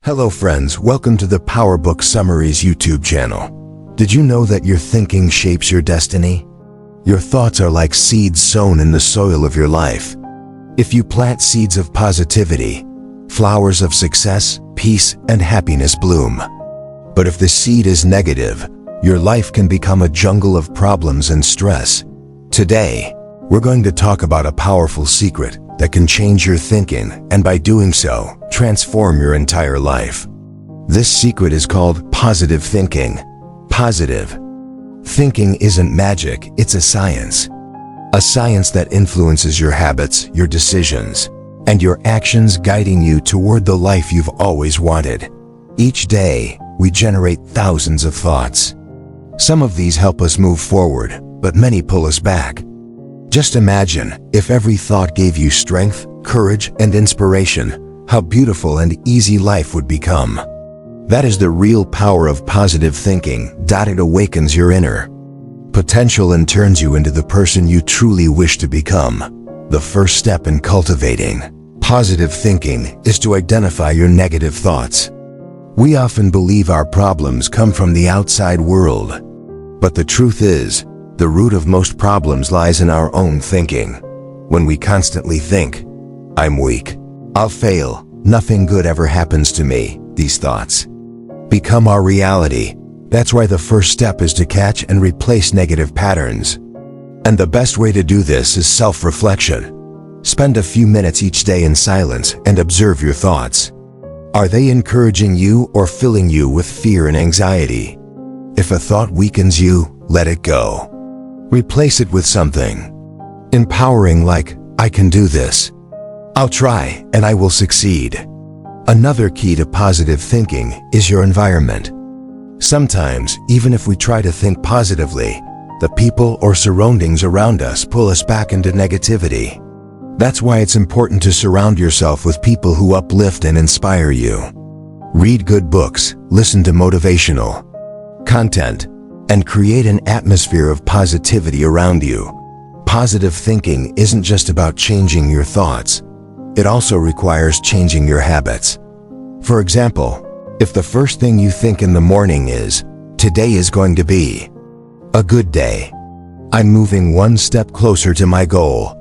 Hello friends, welcome to the PowerBookSummaries YouTube channel. Did you know that your thinking shapes your destiny? Your thoughts are like seeds sown in the soil of your life. If you plant seeds of positivity, flowers of success, peace, and happiness bloom. But if the seed is negative, your life can become a jungle of problems and stress. Today, we're going to talk about a powerful secret that can change your thinking and by doing so, transform your entire life. This secret is called positive thinking. Positive thinking isn't magic, it's a science. A science that influences your habits, your decisions, and your actions, guiding you toward the life you've always wanted. Each day, we generate thousands of thoughts. Some of these help us move forward, but many pull us back. Just imagine if every thought gave you strength, courage, and inspiration, how beautiful and easy life would become. That is the real power of positive thinking. It awakens your inner potential and turns you into the person you truly wish to become. The first step in cultivating positive thinking is to identify your negative thoughts. We often believe our problems come from the outside world. But the truth is, the root of most problems lies in our own thinking. When we constantly think, "I'm weak, I'll fail, nothing good ever happens to me," these thoughts become our reality. That's why the first step is to catch and replace negative patterns. And the best way to do this is self-reflection. Spend a few minutes each day in silence and observe your thoughts. Are they encouraging you or filling you with fear and anxiety? If a thought weakens you, let it go. Replace it with something empowering, like, "I can do this. I'll try and I will succeed." Another key to positive thinking is your environment. Sometimes, even if we try to think positively, the people or surroundings around us pull us back into negativity. That's why it's important to surround yourself with people who uplift and inspire you. Read good books, listen to motivational content, and create an atmosphere of positivity around you. Positive thinking isn't just about changing your thoughts. It also requires changing your habits. For example, if the first thing you think in the morning is, "Today is going to be a good day. I'm moving one step closer to my goal,"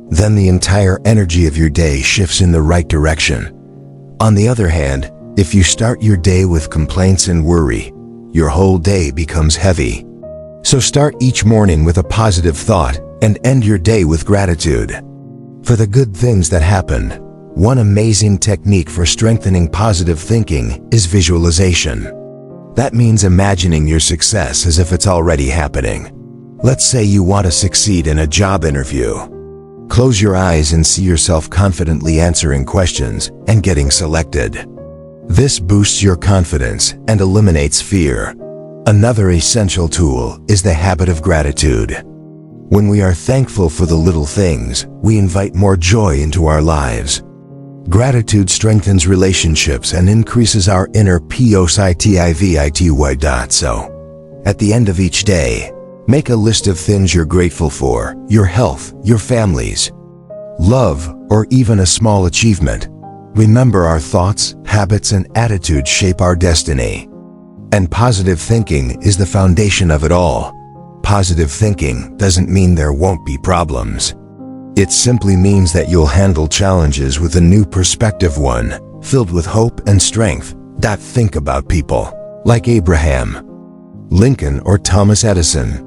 then the entire energy of your day shifts in the right direction. On the other hand, if you start your day with complaints and worry, your whole day becomes heavy. So start each morning with a positive thought and end your day with gratitude for the good things that happened. One amazing technique for strengthening positive thinking is visualization. That means imagining your success as if it's already happening. Let's say you want to succeed in a job interview. Close your eyes and see yourself confidently answering questions and getting selected. This boosts your confidence and eliminates fear. Another essential tool is the habit of gratitude. When we are thankful for the little things, we invite more joy into our lives. Gratitude strengthens relationships and increases our inner positivity. So, at the end of each day, make a list of things you're grateful for: your health, your families, love, or even a small achievement. Remember, our thoughts, habits, and attitudes shape our destiny. And positive thinking is the foundation of it all. Positive thinking doesn't mean there won't be problems. It simply means that you'll handle challenges with a new perspective, one filled with hope and strength. Think about people like Abraham Lincoln or Thomas Edison.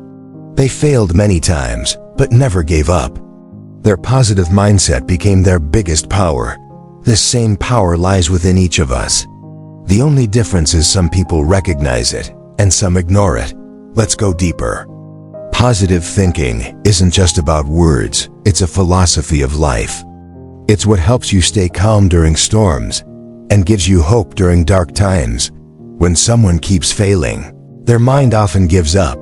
They failed many times, but never gave up. Their positive mindset became their biggest power. This same power lies within each of us. The only difference is some people recognize it, and some ignore it. Let's go deeper. Positive thinking isn't just about words, it's a philosophy of life. It's what helps you stay calm during storms, and gives you hope during dark times. When someone keeps failing, their mind often gives up.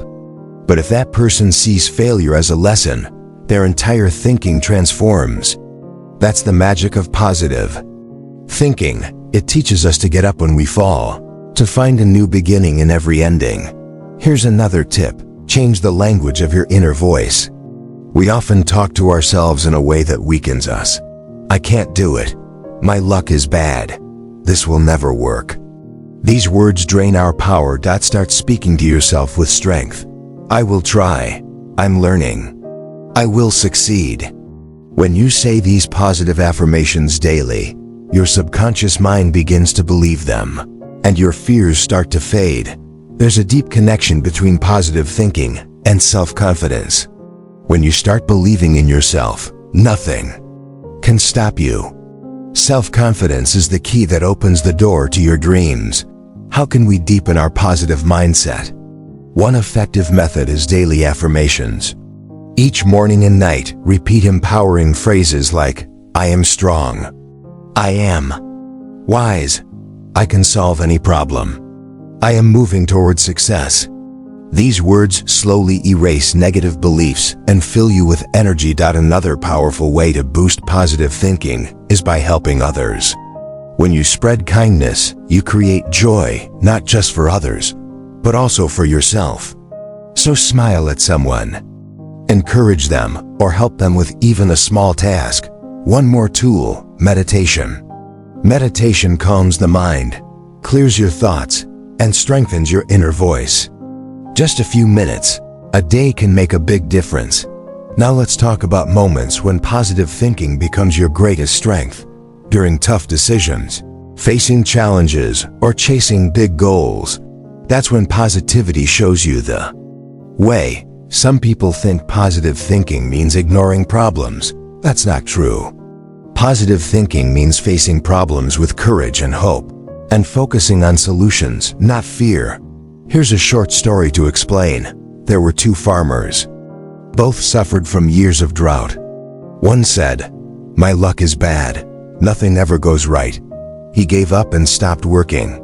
But if that person sees failure as a lesson, their entire thinking transforms. That's the magic of positive thinking. It teaches us to get up when we fall, to find a new beginning in every ending. Here's another tip: change the language of your inner voice. We often talk to ourselves in a way that weakens us. "I can't do it. My luck is bad. "This will never work." These words drain our power. Start speaking to yourself with strength. "I will try. I'm learning. I will succeed." When you say these positive affirmations daily, your subconscious mind begins to believe them, and your fears start to fade. There's a deep connection between positive thinking and self-confidence. When you start believing in yourself, nothing can stop you. Self-confidence is the key that opens the door to your dreams. How can we deepen our positive mindset? One effective method is daily affirmations. Each morning and night, repeat empowering phrases like, "I am strong. I am wise. I can solve any problem. I am moving toward success." These words slowly erase negative beliefs and fill you with energy. Another powerful way to boost positive thinking is by helping others. When you spread kindness, you create joy, not just for others, but also for yourself. So smile at someone, encourage them, or help them with even a small task. One more tool: meditation. Meditation calms the mind, clears your thoughts, and strengthens your inner voice. Just a few minutes a day can make a big difference. Now let's talk about moments when positive thinking becomes your greatest strength. During tough decisions, facing challenges, or chasing big goals, that's when positivity shows you the way. Some people think positive thinking means ignoring problems. That's not true. Positive thinking means facing problems with courage and hope, and focusing on solutions, not fear. Here's a short story to explain. There were two farmers. Both suffered from years of drought. One said, "My luck is bad. Nothing ever goes right." He gave up and stopped working.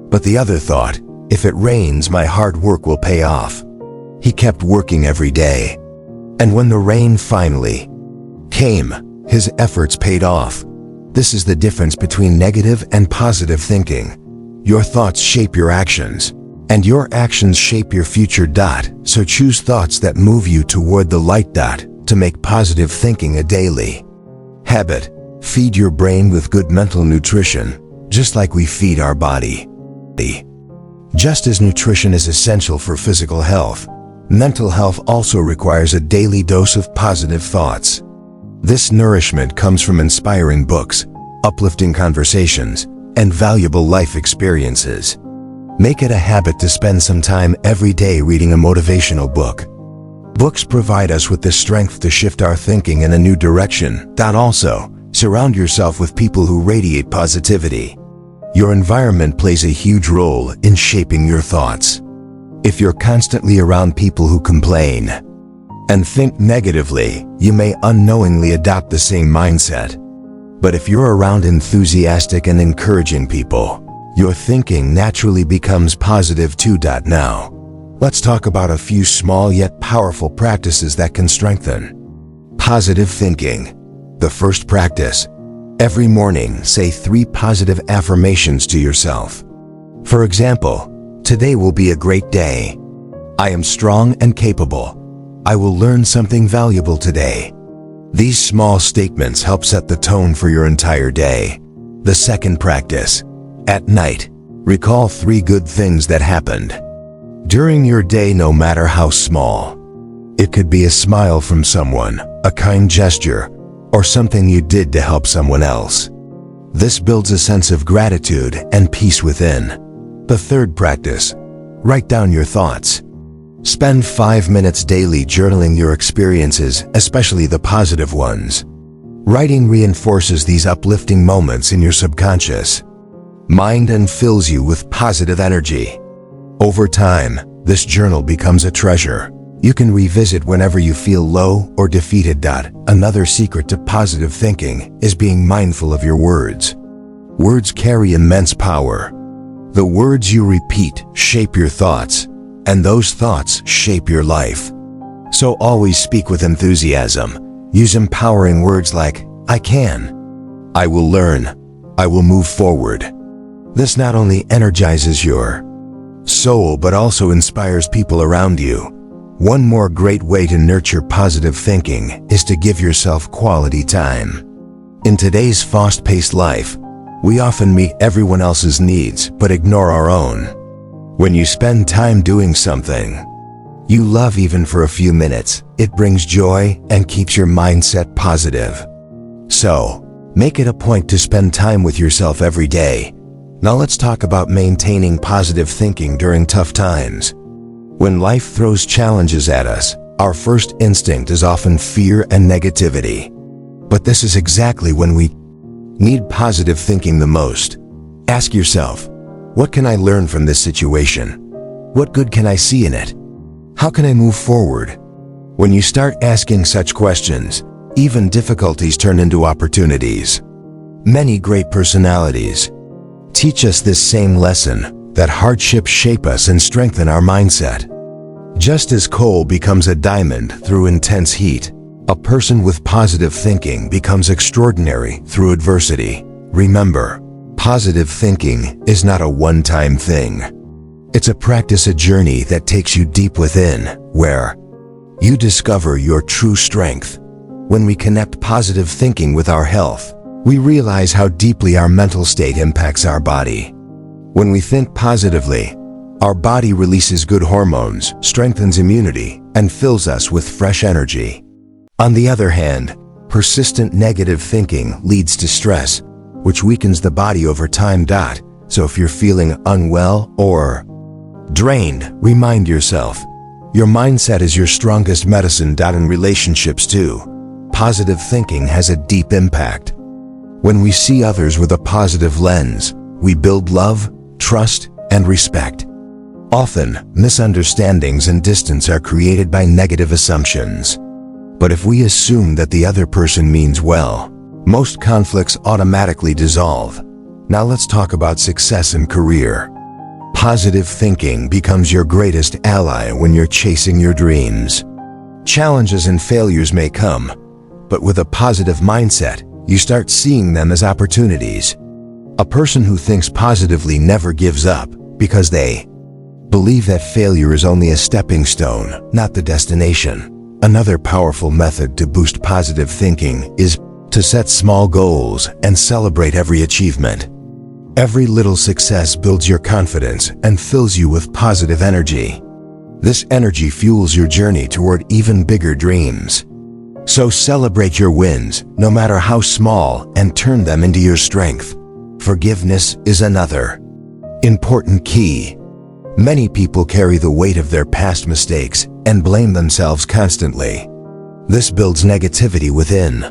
But the other thought, "If it rains, my hard work will pay off." He kept working every day. And when the rain finally came, his efforts paid off. This is the difference between negative and positive thinking. Your thoughts shape your actions, and your actions shape your future. So choose thoughts that move you toward the light. To make positive thinking a daily habit. Feed your brain with good mental nutrition, just like we feed our body. Just as nutrition is essential for physical health, mental health also requires a daily dose of positive thoughts. This nourishment comes from inspiring books, uplifting conversations, and valuable life experiences. Make it a habit to spend some time every day reading a motivational book. Books provide us with the strength to shift our thinking in a new direction. Also, surround yourself with people who radiate positivity. Your environment plays a huge role in shaping your thoughts. If you're constantly around people who complain and think negatively, you may unknowingly adopt the same mindset. But if you're around enthusiastic and encouraging people, your thinking naturally becomes positive too. Now, let's talk about a few small yet powerful practices that can strengthen positive thinking. The first practice: every morning say 3 positive affirmations to yourself. For example, today will be a great day. I am strong and capable. I will learn something valuable today. These small statements help set the tone for your entire day. The second practice: at night, recall 3 good things that happened during your day, no matter how small. It could be a smile from someone, a kind gesture, or something you did to help someone else. This builds a sense of gratitude and peace within. The third practice: write down your thoughts. Spend 5 minutes daily journaling your experiences, especially the positive ones. Writing reinforces these uplifting moments in your subconscious mind and fills you with positive energy. Over time, this journal becomes a treasure you can revisit whenever you feel low or defeated. Another secret to positive thinking is being mindful of your words. Words carry immense power. The words you repeat shape your thoughts, and those thoughts shape your life. So always speak with enthusiasm. Use empowering words like, "I can," "I will learn," "I will move forward." This not only energizes your soul but also inspires people around you. One more great way to nurture positive thinking is to give yourself quality time. In today's fast-paced life, We often meet everyone else's needs but ignore our own. When you spend time doing something you love even for a few minutes, it brings joy and keeps your mindset positive. So, make it a point to spend time with yourself every day. Now let's talk about maintaining positive thinking during tough times. When life throws challenges at us, our first instinct is often fear and negativity. But this is exactly when we need positive thinking the most. Ask yourself, what can I learn from this situation? What good can I see in it? How can I move forward? When you start asking such questions, even difficulties turn into opportunities. Many great personalities teach us this same lesson, that hardships shape us and strengthen our mindset. Just as coal becomes a diamond through intense heat, a person with positive thinking becomes extraordinary through adversity. Remember, positive thinking is not a one-time thing. It's a practice, a journey that takes you deep within, where you discover your true strength. When we connect positive thinking with our health, we realize how deeply our mental state impacts our body. When we think positively, our body releases good hormones, strengthens immunity, and fills us with fresh energy. On the other hand, persistent negative thinking leads to stress, which weakens the body over time. So if you're feeling unwell or drained, remind yourself, your mindset is your strongest medicine. In relationships too, positive thinking has a deep impact. When we see others with a positive lens, we build love, trust, and respect. Often, misunderstandings and distance are created by negative assumptions. But if we assume that the other person means well, most conflicts automatically dissolve. Now let's talk about success and career. Positive thinking becomes your greatest ally when you're chasing your dreams. Challenges and failures may come, but with a positive mindset, you start seeing them as opportunities. A person who thinks positively never gives up because they believe that failure is only a stepping stone, not the destination. Another powerful method to boost positive thinking is to set small goals and celebrate every achievement. Every little success builds your confidence and fills you with positive energy. This energy fuels your journey toward even bigger dreams. So celebrate your wins, no matter how small, and turn them into your strength. Forgiveness is another important key. Many people carry the weight of their past mistakes and blame themselves constantly. This builds negativity within.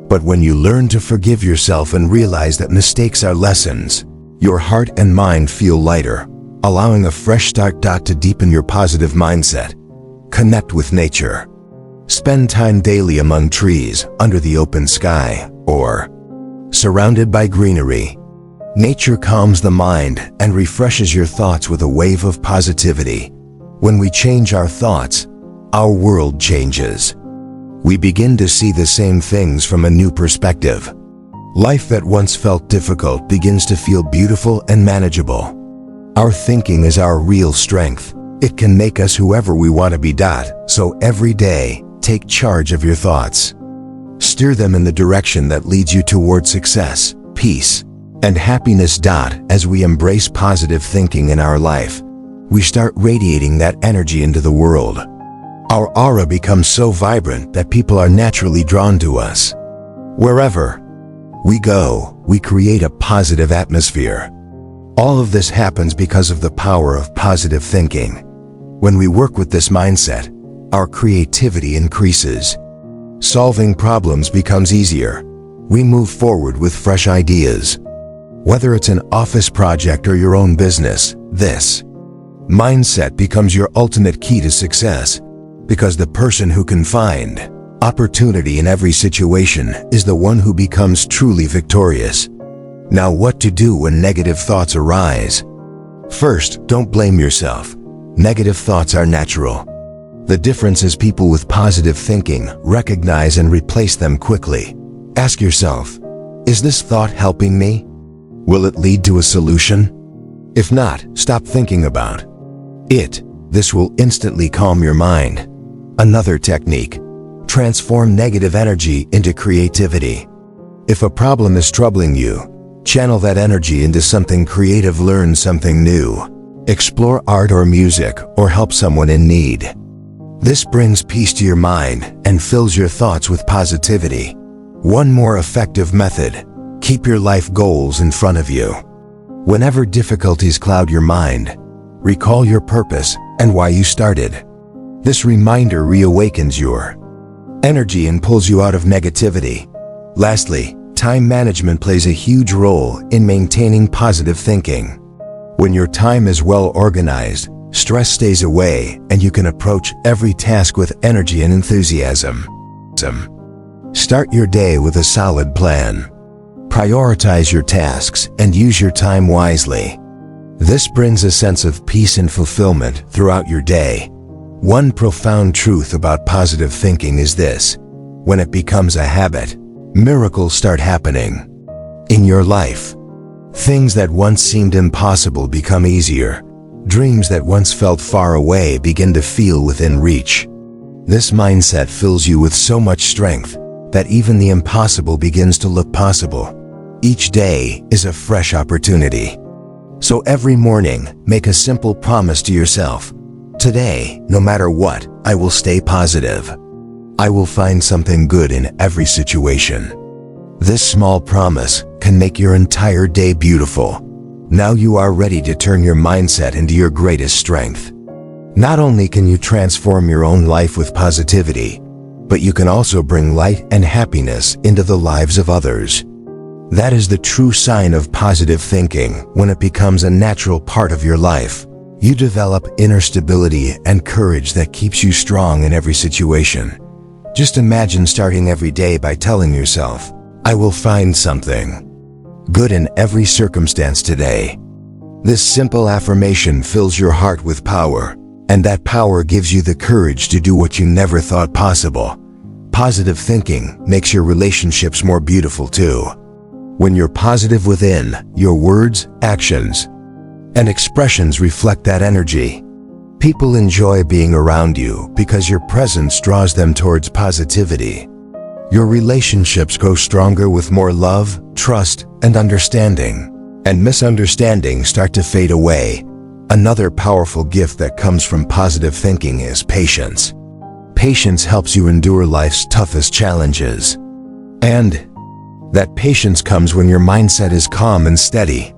But when you learn to forgive yourself and realize that mistakes are lessons, your heart and mind feel lighter, allowing a fresh start. To deepen your positive mindset, connect with nature. Spend time daily among trees, under the open sky, or surrounded by greenery. Nature calms the mind and refreshes your thoughts with a wave of positivity. When we change our thoughts, our world changes. We begin to see the same things from a new perspective. Life that once felt difficult begins to feel beautiful and manageable. Our thinking is our real strength. It can make us whoever we want to be. So every day, take charge of your thoughts. Steer them in the direction that leads you toward success, peace, and happiness. As we embrace positive thinking in our life, we start radiating that energy into the world. Our aura becomes so vibrant that people are naturally drawn to us. Wherever we go, we create a positive atmosphere. All of this happens because of the power of positive thinking. When we work with this mindset, our creativity increases. Solving problems becomes easier. We move forward with fresh ideas. Whether it's an office project or your own business, this mindset becomes your ultimate key to success. Because the person who can find opportunity in every situation is the one who becomes truly victorious. Now, what to do when negative thoughts arise? First, don't blame yourself. Negative thoughts are natural. The difference is people with positive thinking recognize and replace them quickly. Ask yourself, is this thought helping me? Will it lead to a solution? If not, stop thinking about it. This will instantly calm your mind. Another technique: transform negative energy into creativity. If a problem is troubling you, Channel that energy into something creative, learn something new, explore art or music, or help someone in need. This brings peace to your mind and fills your thoughts with positivity. One more effective method: keep your life goals in front of you. Whenever difficulties cloud your mind, recall your purpose and why you started. This reminder reawakens your energy and pulls you out of negativity. Lastly, time management plays a huge role in maintaining positive thinking. When your time is well organized, stress stays away and you can approach every task with energy and enthusiasm. Start your day with a solid plan. Prioritize your tasks and use your time wisely. This brings a sense of peace and fulfillment throughout your day. One profound truth about positive thinking is this: when it becomes a habit, miracles start happening in your life. Things that once seemed impossible become easier. Dreams that once felt far away begin to feel within reach. This mindset fills you with so much strength that even the impossible begins to look possible. Each day is a fresh opportunity. So every morning, make a simple promise to yourself. Today, no matter what, I will stay positive. I will find something good in every situation. This small promise can make your entire day beautiful. Now you are ready to turn your mindset into your greatest strength. Not only can you transform your own life with positivity, but you can also bring light and happiness into the lives of others. That is the true sign of positive thinking when it becomes a natural part of your life. You develop inner stability and courage that keeps you strong in every situation. Just imagine starting every day by telling yourself, I will find something good in every circumstance today. This simple affirmation fills your heart with power, and that power gives you the courage to do what you never thought possible. Positive thinking makes your relationships more beautiful too. When you're positive within, your words, actions, and expressions reflect that energy. People enjoy being around you because your presence draws them towards positivity. Your relationships grow stronger with more love, trust, and understanding, and misunderstandings start to fade away. Another powerful gift that comes from positive thinking is patience. Patience helps you endure life's toughest challenges. And that patience comes when your mindset is calm and steady.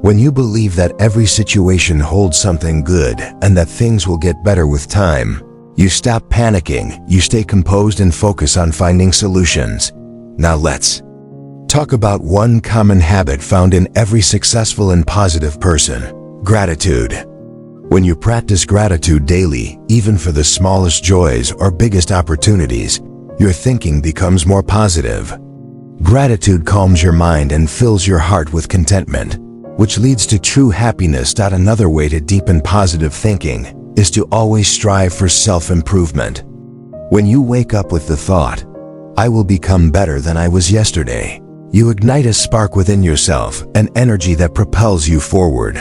When you believe that every situation holds something good and that things will get better with time, you stop panicking, you stay composed and focus on finding solutions. Now let's talk about one common habit found in every successful and positive person: gratitude. When you practice gratitude daily, even for the smallest joys or biggest opportunities, your thinking becomes more positive. Gratitude calms your mind and fills your heart with contentment, which leads to true happiness. Another way to deepen positive thinking is to always strive for self-improvement. When you wake up with the thought, I will become better than I was yesterday, you ignite a spark within yourself, an energy that propels you forward.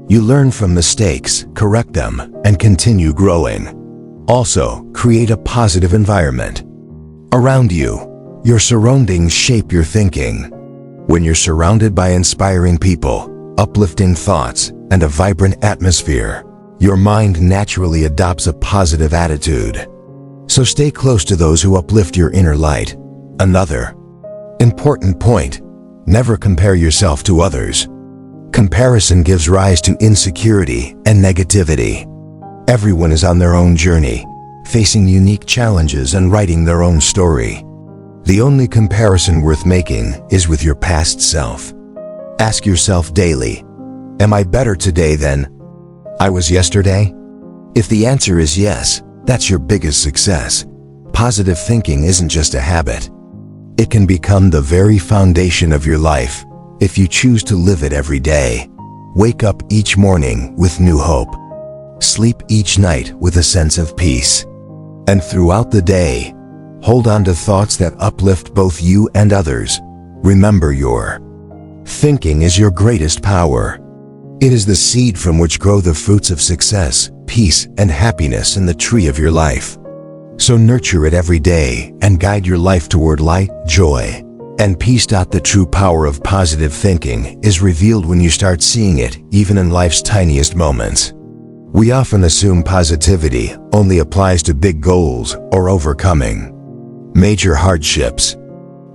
You learn from mistakes, correct them, and continue growing. Also, create a positive environment around you. Your surroundings shape your thinking. When you're surrounded by inspiring people, uplifting thoughts, and a vibrant atmosphere, your mind naturally adopts a positive attitude. So stay close to those who uplift your inner light. Another important point: never compare yourself to others. Comparison gives rise to insecurity and negativity. Everyone is on their own journey, facing unique challenges and writing their own story. The only comparison worth making is with your past self. Ask yourself daily, am I better today than I was yesterday? If the answer is yes, that's your biggest success. Positive thinking isn't just a habit. It can become the very foundation of your life if you choose to live it every day. Wake up each morning with new hope. Sleep each night with a sense of peace. And throughout the day, hold on to thoughts that uplift both you and others. Remember, your thinking is your greatest power. It is the seed from which grow the fruits of success, peace, and happiness in the tree of your life. So nurture it every day and guide your life toward light, joy, And peace. The true power of positive thinking is revealed when you start seeing it even in life's tiniest moments. We often assume positivity only applies to big goals or overcoming major hardships.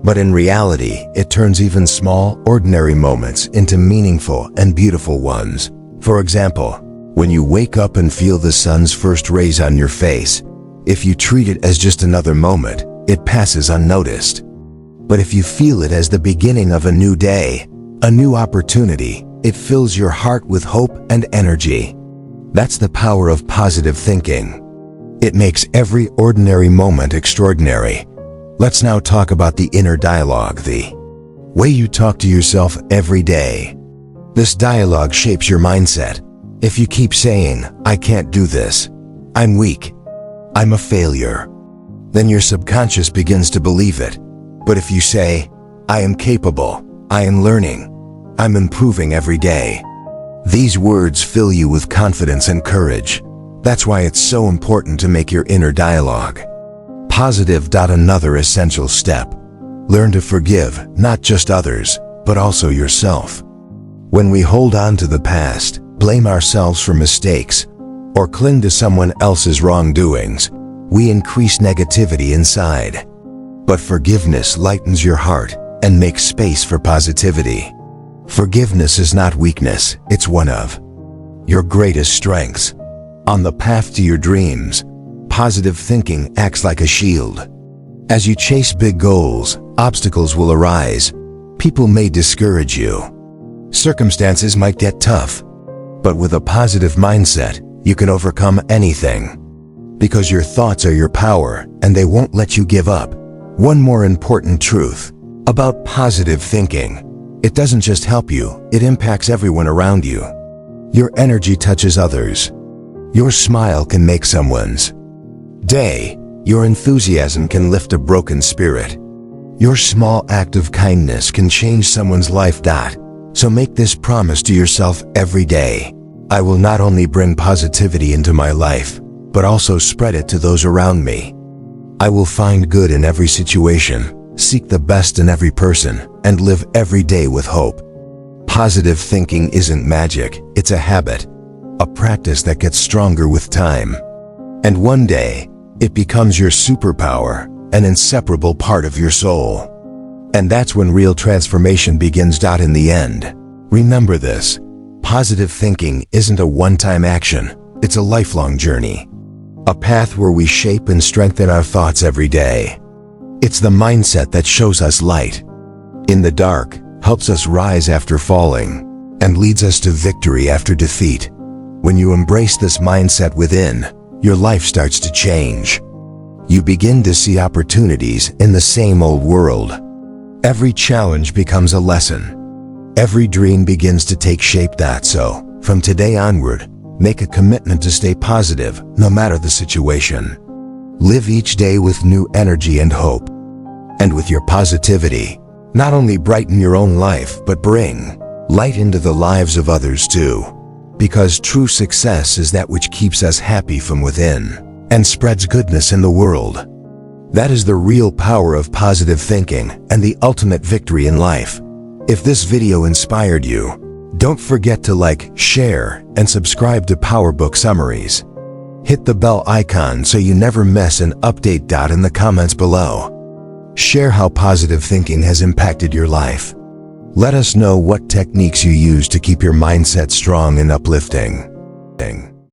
But in reality, it turns even small, ordinary moments into meaningful and beautiful ones. For example, when you wake up and feel the sun's first rays on your face, if you treat it as just another moment, it passes unnoticed. But if you feel it as the beginning of a new day, a new opportunity, it fills your heart with hope and energy. That's the power of positive thinking. It makes every ordinary moment extraordinary. Let's now talk about the inner dialogue, the way you talk to yourself every day. This dialogue shapes your mindset. If you keep saying, "I can't do this," "I'm weak," "I'm a failure," then your subconscious begins to believe it. But if you say, "I am capable, I am learning, I'm improving every day," these words fill you with confidence and courage. That's why it's so important to make your inner dialogue positive. Another essential step: learn to forgive not just others, but also yourself. When we hold on to the past, blame ourselves for mistakes, or cling to someone else's wrongdoings, we increase negativity inside. But forgiveness lightens your heart and makes space for positivity. Forgiveness is not weakness, it's one of your greatest strengths. On the path to your dreams, positive thinking acts like a shield. As you chase big goals, obstacles will arise. People may discourage you. Circumstances might get tough. But with a positive mindset, you can overcome anything. Because your thoughts are your power, and they won't let you give up. One more important truth about positive thinking: it doesn't just help you, it impacts everyone around you. Your energy touches others. Your smile can make someone's day. Your enthusiasm can lift a broken spirit. Your small act of kindness can change someone's life. So make this promise to yourself every day: I will not only bring positivity into my life, but also spread it to those around me. I will find good in every situation, seek the best in every person, and live every day with hope. Positive thinking isn't magic, it's a habit, a practice that gets stronger with time. And one day, it becomes your superpower, an inseparable part of your soul. And that's when real transformation begins. In the end, remember this: positive thinking isn't a one-time action, it's a lifelong journey. A path where we shape and strengthen our thoughts every day. It's the mindset that shows us light in the dark, helps us rise after falling, and leads us to victory after defeat. When you embrace this mindset within, your life starts to change. You begin to see opportunities in the same old world. Every challenge becomes a lesson. Every dream begins to take shape. So, from today onward, make a commitment to stay positive no matter the situation. Live each day with new energy and hope. And with your positivity, not only brighten your own life, but bring light into the lives of others too. Because true success is that which keeps us happy from within and spreads goodness in the world. That is the real power of positive thinking and the ultimate victory in life. If this video inspired you, don't forget to like, share, and subscribe to PowerBook Summaries. Hit the bell icon so you never miss an update. In the comments below, share how positive thinking has impacted your life. Let us know what techniques you use to keep your mindset strong and uplifting.